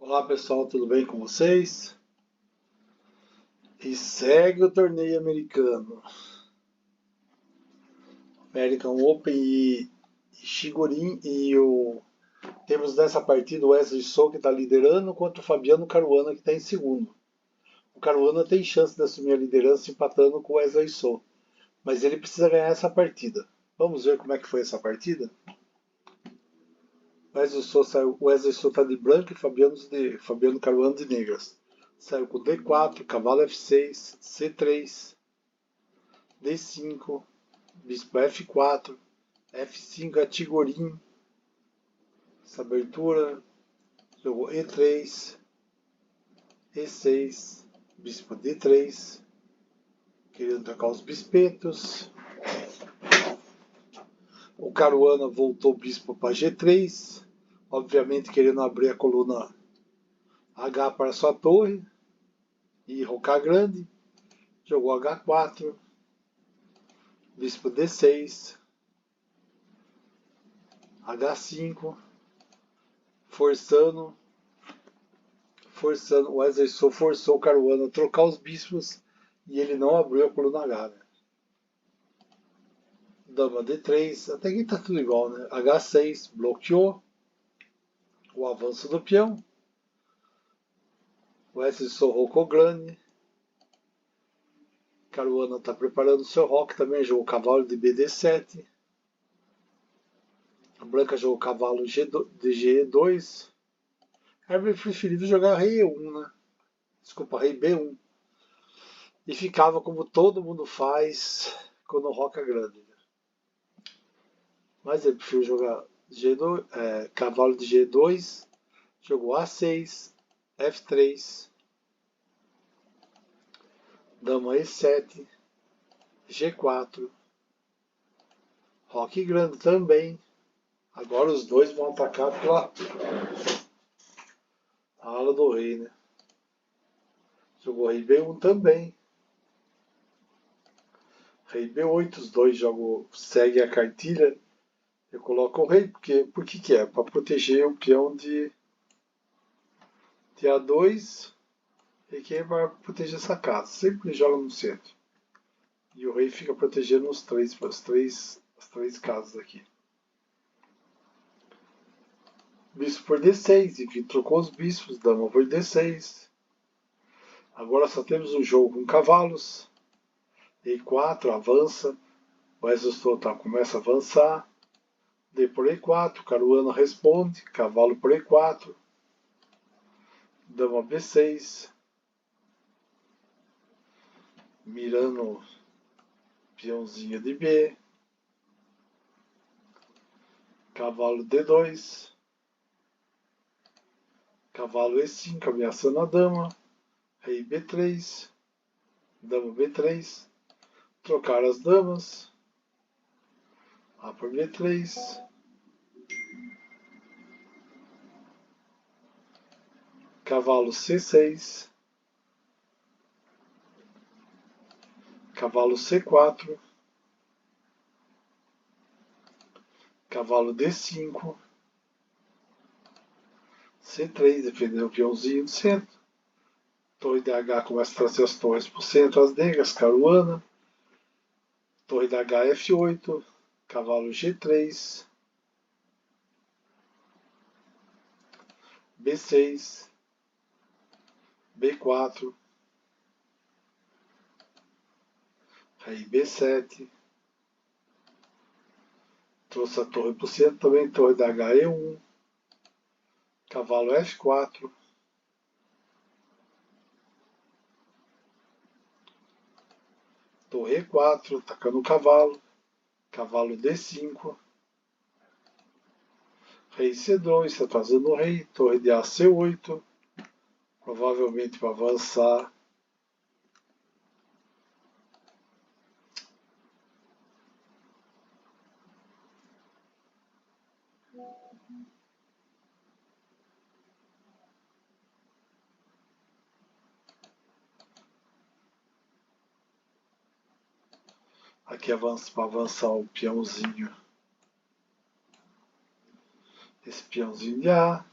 Olá pessoal, tudo bem com vocês? E segue o torneio americano. American Open e Shigorin temos nessa partida o Wesley So que está liderando contra o Fabiano Caruana que está em segundo. O Caruana tem chance de assumir a liderança empatando com o Wesley So, mas ele precisa ganhar essa partida. Vamos ver como é que foi essa partida? O Wesley So está de branco e Fabiano Caruana de negras. Saiu com D4, cavalo F6, C3, D5, bispo F4, F5 Atigorim. Essa abertura, jogou E3, E6, bispo D3, querendo trocar os bispetos. O Caruana voltou o bispo para G3, obviamente querendo abrir a coluna H para sua torre e rocar grande. Jogou H4, bispo D6, H5, forçando, o Wesley So forçou o Caruana a trocar os bispos e ele não abriu a coluna H. Né? Dama D3, até aqui tá tudo igual, né? H6, bloqueou o avanço do peão. Wesley So rocou grande. Caruana está preparando seu roque também, jogou cavalo de BD7. A branca jogou cavalo de G2. Era preferido jogar rei E1, né? Desculpa, rei B1. E ficava como todo mundo faz quando roca grande. Mas ele preferiu jogar G2, cavalo de G2. Jogou A6, F3, dama E7, G4, roque grande também. Agora os dois vão atacar pela ala do rei, né? Jogou rei B1 também. Rei B8, os dois seguem a cartilha. Eu coloco o rei, por que é? Para proteger o peão de A2 e que vai proteger essa casa. Sempre joga no centro. E o rei fica protegendo as três casas aqui. Bispo por D6, enfim, trocou os bispos, dama por D6. Agora só temos um jogo com cavalos. E4, avança. O Wesley começa a avançar. D por E4, Caruana responde, cavalo por E4. Dama B6. Mirando peãozinho de B. Cavalo D2. Cavalo E5, ameaçando a dama. Rei B3. Dama B3. Trocar as damas. A por B3. Cavalo C6. Cavalo C4. Cavalo D5. C3, defendendo o peãozinho do centro. Torre DH começa a trazer as torres para o centro, as negras, Caruana. Torre DH F8. Cavalo G3. B6. B4. Rei B7. Trouxe a torre para o centro também, torre da HE1. Cavalo F4. Torre E4, atacando o cavalo. Cavalo D5. Rei C2, está trazendo o rei. Torre de AC8. Provavelmente para avançar. Aqui para avançar o peãozinho. Esse peãozinho de A.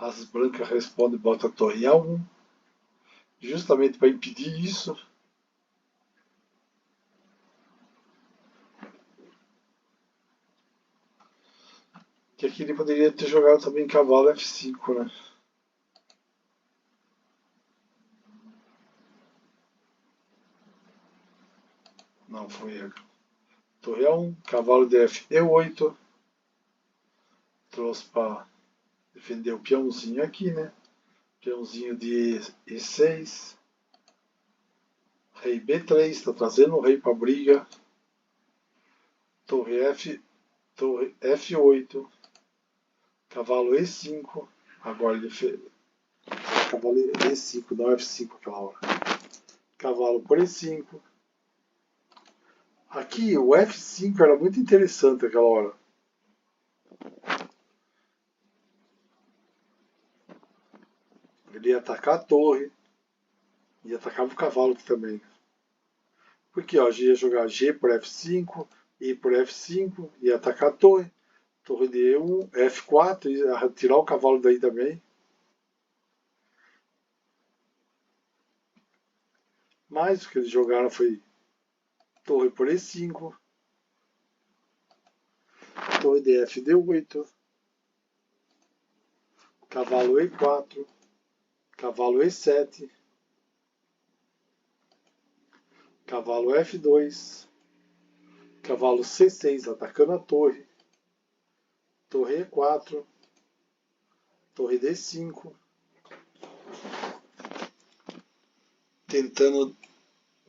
As brancas respondem e botam a torre em A1, justamente para impedir isso. Que aqui ele poderia ter jogado também cavalo F5, né? Não, foi torre A1, cavalo de F8. Trouxe para defender o peãozinho aqui, né? Peãozinho de E6. Rei B3, está trazendo o rei para briga. Torre F8. Cavalo E5. Agora ele fez. Cavalo E5, não F5 aquela hora. Cavalo por E5. Aqui o F5 era muito interessante aquela hora. Ele ia atacar a torre. E atacava o cavalo aqui também. Porque ó, ia jogar G por F5, I por F5, ia atacar a torre. Torre de E1, F4, ia tirar o cavalo daí também. Mas o que eles jogaram foi torre por E5, torre de FD8, cavalo E4, cavalo E7, cavalo F2, cavalo C6 atacando a torre, torre E4, torre D5, tentando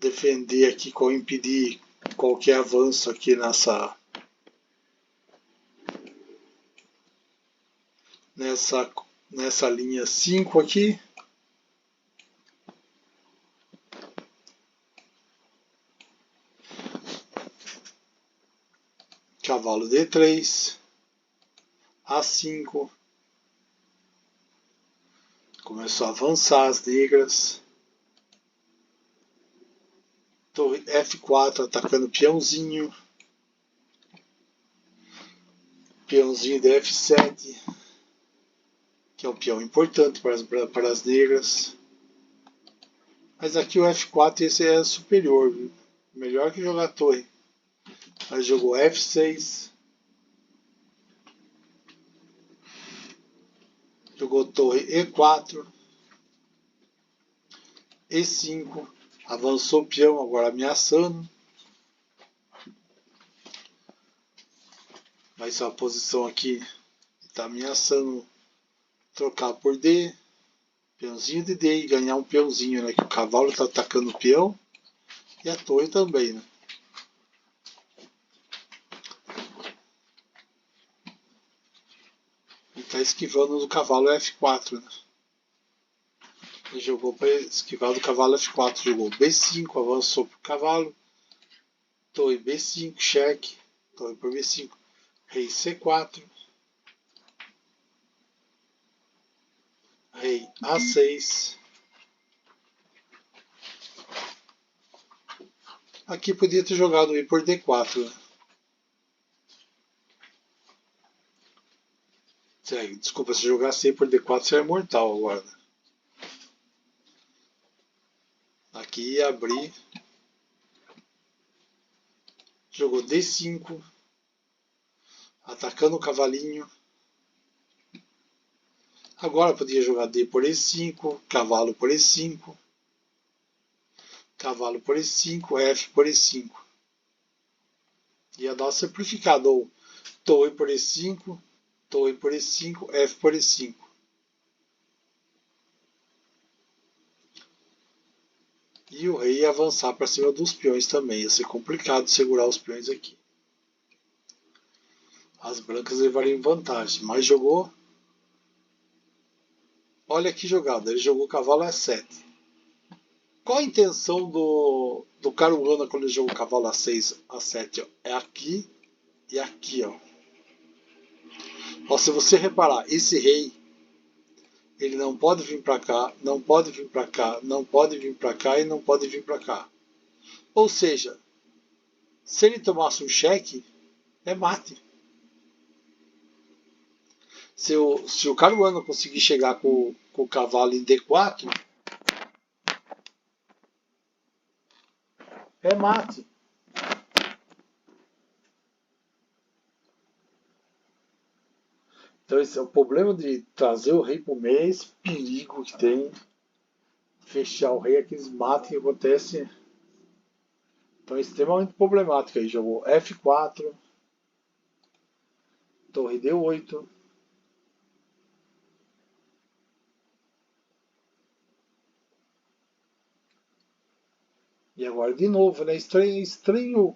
defender aqui, impedir qualquer avanço aqui nessa linha 5 aqui. Cavalo D3, A5, começou a avançar as negras. Torre F4 atacando o peãozinho. Peãozinho de F7, que é um peão importante para as negras. Mas aqui o F4 esse é superior, viu? Melhor que jogar a torre. Mas jogou F6. Jogou torre E4. E5. Avançou o peão, agora ameaçando. Mas a posição aqui está ameaçando trocar por D. Peãozinho de D e ganhar um peãozinho, né? Que o cavalo está atacando o peão. E a torre também, né? E está esquivando do cavalo F4, né? Ele jogou para esquivar do cavalo F4. Jogou B5, avançou para o cavalo. Torre B5, cheque. Torre por B5. Rei C4. Rei A6. Aqui podia ter jogado I por D4. Né? Desculpa, se jogasse I por D4 seria mortal agora. Né? Aqui ia abrir. Jogou D5. Atacando o cavalinho. Agora podia jogar D por E5. Cavalo por E5. Cavalo por E5. F por E5. Ia dar simplificado. Ou torre por E5. Torre por E5. F por E5. E o rei ia avançar para cima dos peões também. Ia ser complicado segurar os peões aqui. As brancas levariam vantagem, mas jogou. Olha que jogada, ele jogou cavalo A7. Qual a intenção do Caruana quando ele jogou cavalo A6, A7? Ó? É aqui e aqui, ó. Ó, se você reparar, esse rei, ele não pode vir para cá, não pode vir para cá, não pode vir para cá e não pode vir para cá. Ou seja, se ele tomasse um cheque, é mate. Se o Caruana conseguir chegar com o cavalo em D4, é mate. Então esse é o problema de trazer o rei para o meio, esse perigo que tem. Fechar o rei, aqueles mates que acontece. Então é extremamente problemático aí. Jogou F4, torre D8. E agora de novo, né? Estranho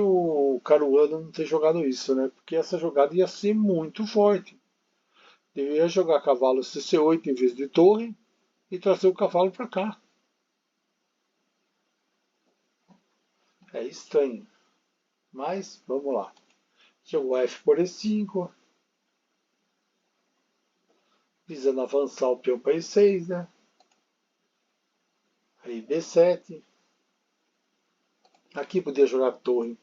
o Caruana não ter jogado isso, né? Porque essa jogada ia ser muito forte. Deveria jogar cavalo CC8 em vez de torre e trazer o cavalo para cá. É estranho. Mas vamos lá. Jogou F por E5. Visando avançar o peão para E6, né? Aí B7. Aqui podia jogar torre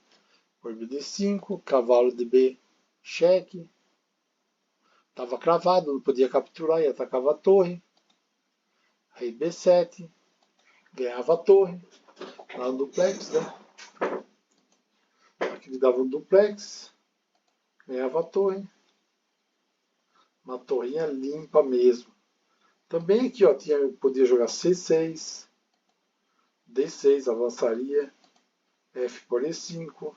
por BD5, cavalo de B, cheque. Estava cravado, não podia capturar e atacava a torre. Aí B7, ganhava a torre. Lá no duplex, né? Aqui ele dava um duplex, ganhava a torre. Uma torrinha limpa mesmo. Também aqui, ó, podia jogar C6, D6, avançaria, F por E5,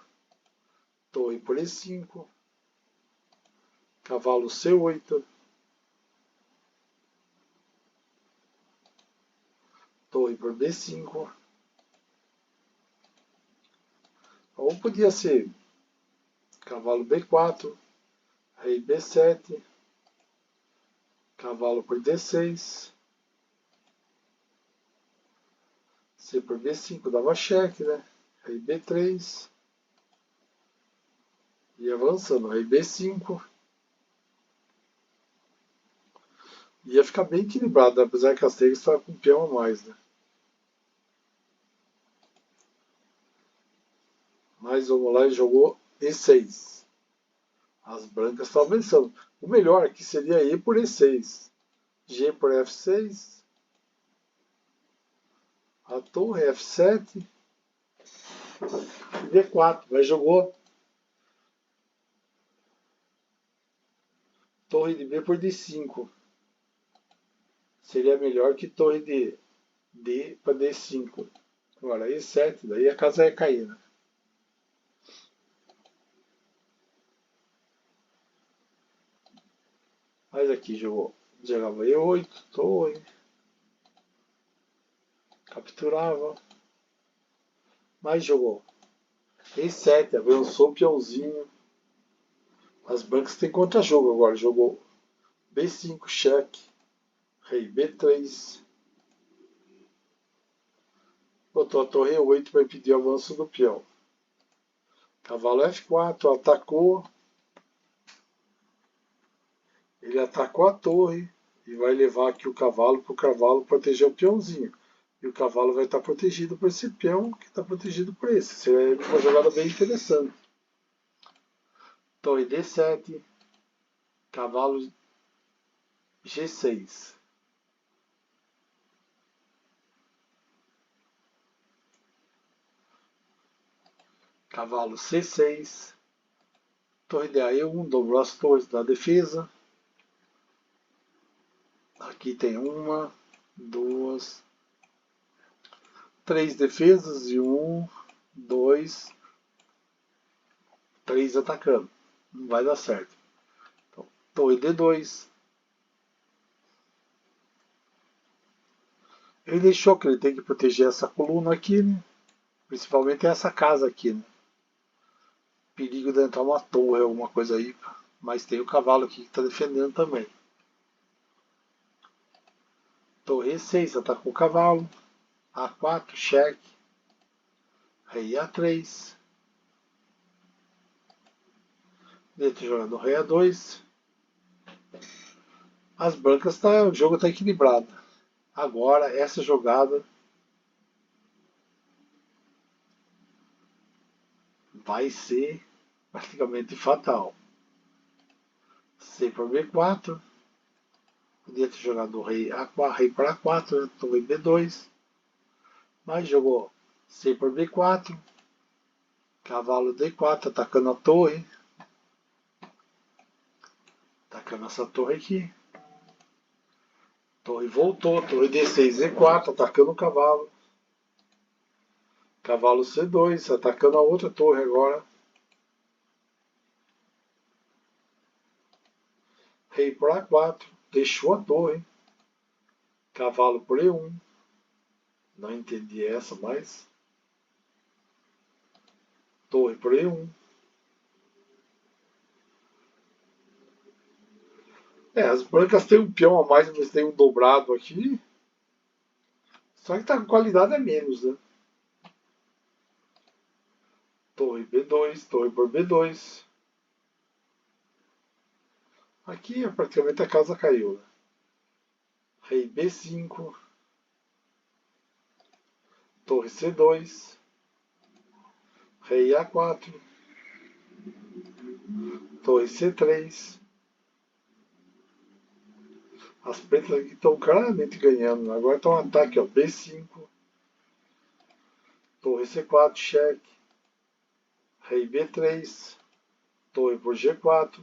torre por E5, cavalo C8, torre por B5. Ou podia ser cavalo B4, rei B7, cavalo por D6, C por B5 dava cheque, né? Rei B3, e avançando, rei B5. Ia ficar bem equilibrado, apesar que as tegras estavam com um peão a mais, né? Mas vamos lá, ele jogou E6. As brancas estavam vencendo. O melhor aqui seria E por E6. G por F6. A torre F7. E D4. Mas jogou torre de B por D5. Seria melhor que torre de D para D5. Agora E7, daí a casa ia cair, né? Mas aqui jogava E8, torre. Capturava. Mas jogou E7, avançou o peãozinho. As brancas têm contra-jogo agora. Jogou B5, cheque. Rei B3. Botou a torre E8 para impedir o avanço do peão. Cavalo F4, atacou. Ele atacou a torre e vai levar aqui o cavalo para o cavalo proteger o peãozinho. E o cavalo vai estar protegido por esse peão que está protegido por esse. Seria uma jogada bem interessante. Torre D7, cavalo G6. Cavalo C6. Torre de A1, dobrou as torres da defesa. Aqui tem uma, duas, três defesas e um, dois, três atacando. Não vai dar certo. Então, torre D2. Ele deixou que ele tem que proteger essa coluna aqui, né? Principalmente essa casa aqui, né? Perigo de entrar uma torre, alguma coisa aí. Mas tem o cavalo aqui que está defendendo também. Torre E6, atacou o cavalo. A4, cheque. Rei A3. Dentro jogando rei A2. As brancas o jogo está equilibrado. Agora essa jogada vai ser praticamente fatal. C por B4. Podia ter jogado rei A4, rei para A4, torre B2. Mas jogou C por B4. Cavalo D4, atacando a torre. Atacando essa torre aqui. Torre voltou, torre D6, E4, atacando o cavalo. Cavalo C2, atacando a outra torre agora. Rei por A4, deixou a torre. Cavalo por E1. Não entendi essa, mas... Torre por E1. As brancas têm um peão a mais, mas tem um dobrado aqui. Só que tá com qualidade é menos, né? Torre B2, torre por B2. Aqui praticamente a casa caiu, né? Rei B5. Torre C2. Rei A4. Torre C3. As pretas aqui estão claramente ganhando. Agora está um ataque, ó, B5. Torre C4, cheque. Rei B3. Torre por G4.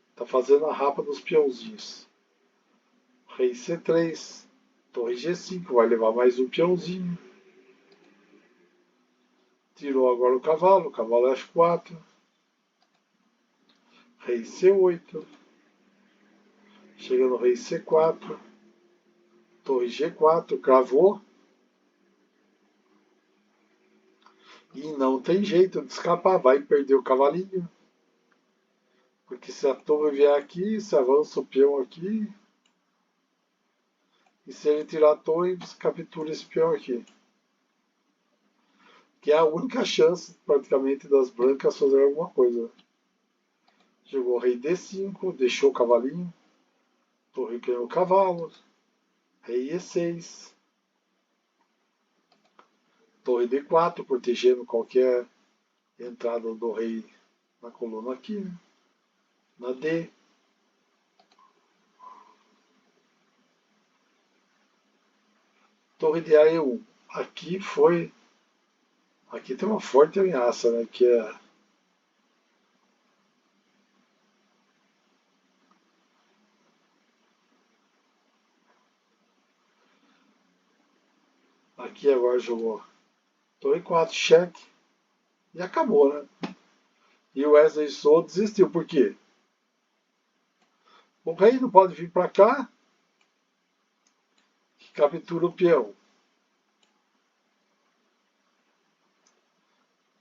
Está fazendo a rapa dos peãozinhos. Rei C3. Torre G5. Vai levar mais um peãozinho. Tirou agora o cavalo. Cavalo F4. Rei C8. Chega no rei C4. Torre G4. Cravou. E não tem jeito de escapar. Vai perder o cavalinho. Porque se a torre vier aqui, se avança o peão aqui. E se ele tirar a torre, você captura esse peão aqui. Que é a única chance, praticamente, das brancas fazer alguma coisa. Jogou rei D5, deixou o cavalinho. Torre ganhou o cavalo. Rei E6. Torre D4, protegendo qualquer entrada do rei na coluna aqui. Né? Na D. Torre de A1. Aqui foi... Aqui tem uma forte ameaça, né? Que é... Aqui agora jogou Torre 4, cheque. E acabou, né? E o Wesley So desistiu. Por quê? O rei não pode vir para cá, que captura o peão.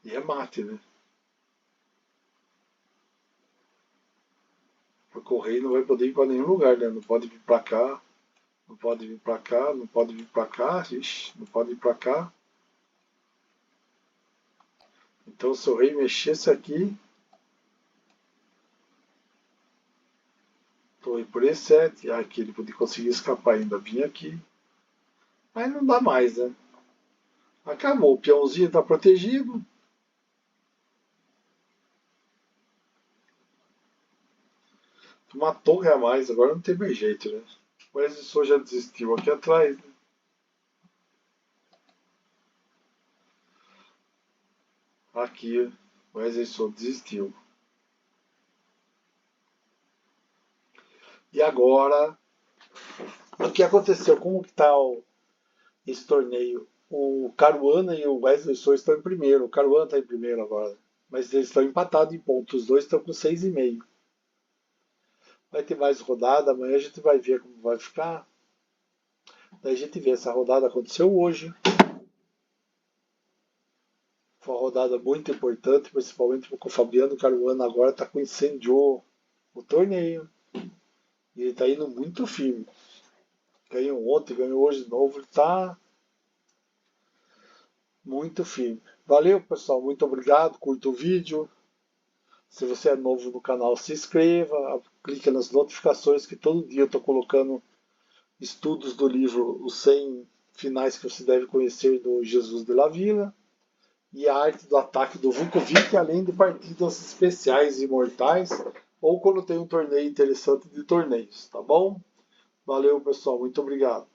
E é mate, né? Porque o rei não vai poder ir para nenhum lugar, né? Não pode vir para cá, não pode vir para cá, não pode vir para cá, ixi, não pode ir para cá. Então, se o rei mexesse aqui, torre por E7, aqui ele podia conseguir escapar, ainda vinha aqui. Mas não dá mais, né? Acabou, o peãozinho está protegido. Uma torre a mais, agora não tem mais jeito, né? O Wesley já desistiu aqui atrás, né? Aqui, o Wesley desistiu. E agora, o que aconteceu? Como que está esse torneio? O Caruana e o Wesley estão em primeiro. O Caruana está em primeiro agora. Mas eles estão empatados em pontos. Os dois estão com 6,5. Vai ter mais rodada. Amanhã a gente vai ver como vai ficar. Daí a gente vê. Essa rodada aconteceu hoje. Foi uma rodada muito importante, principalmente porque o Fabiano Caruana agora está com incendiou o torneio. E ele está indo muito firme. Ganhou ontem, ganhou hoje de novo. Ele está muito firme. Valeu, pessoal. Muito obrigado. Curta o vídeo. Se você é novo no canal, se inscreva. Clique nas notificações que todo dia eu estou colocando estudos do livro Os 100 Finais que você deve conhecer do Jesus de la Villa. E a arte do ataque do Vukovic, além de partidas especiais e imortais ou quando tem um torneio interessante de torneios, tá bom? Valeu, pessoal, muito obrigado.